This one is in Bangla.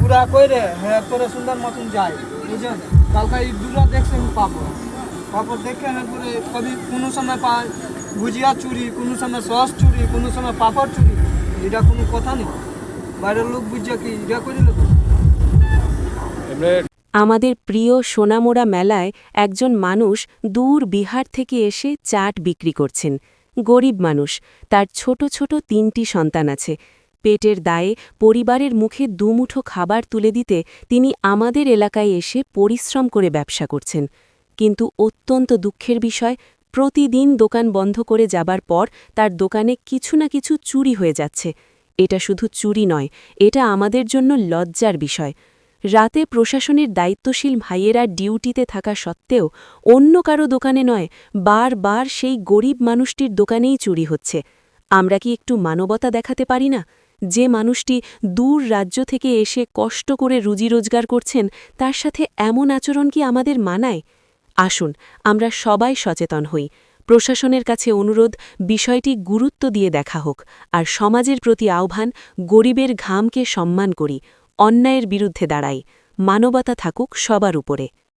চূড়া করে হ্যাঁ করে সুন্দর মতন যায় বুঝছেন। কালকে এই দুটো দেখছেন পাপড় পাপড় দেখে হ্যাঁ করে কবি কোনো সময় পায় ভুজিয়া চুরি, কোনো সময় সস চুরি, কোনো সময় পাপড় চুরি। এটা কোনো কথা নেই, বাইরের লোক বুঝছে কি এটা করিল তো। আমাদের প্রিয় সোনামোড়া মেলায় একজন মানুষ দূর বিহার থেকে এসে চাট বিক্রি করছেন। গরিব মানুষ, তার ছোট ছোট ৩টি সন্তান আছে। পেটের দায়ে পরিবারের মুখে দুমুঠো খাবার তুলে দিতে তিনি আমাদের এলাকায় এসে পরিশ্রম করে ব্যবসা করছেন। কিন্তু অত্যন্ত দুঃখের বিষয়, প্রতিদিন দোকান বন্ধ করে যাবার পর তার দোকানে কিছু না কিছু চুরি হয়ে যাচ্ছে। এটা শুধু চুরি নয়, এটা আমাদের জন্য লজ্জার বিষয়। রাতে প্রশাসনের দায়িত্বশীল ভাইয়েরা ডিউটিতে থাকা সত্ত্বেও অন্য কারো দোকানে নয়, বারবার সেই গরিব মানুষটির দোকানেই চুরি হচ্ছে। আমরা কি একটু মানবতা দেখাতে পারি না? যে মানুষটি দূর রাজ্য থেকে এসে কষ্ট করে রুজি রোজগার করছেন, তার সাথে এমন আচরণ কি আমাদের মানায়? আসুন, আমরা সবাই সচেতন হই। প্রশাসনের কাছে অনুরোধ, বিষয়টি গুরুত্ব দিয়ে দেখা হোক। আর সমাজের প্রতি আহ্বান, গরিবের ঘামকে সম্মান করি, অন্যায়ের বিরুদ্ধে দাঁড়াই। মানবতা থাকুক সবার উপরে।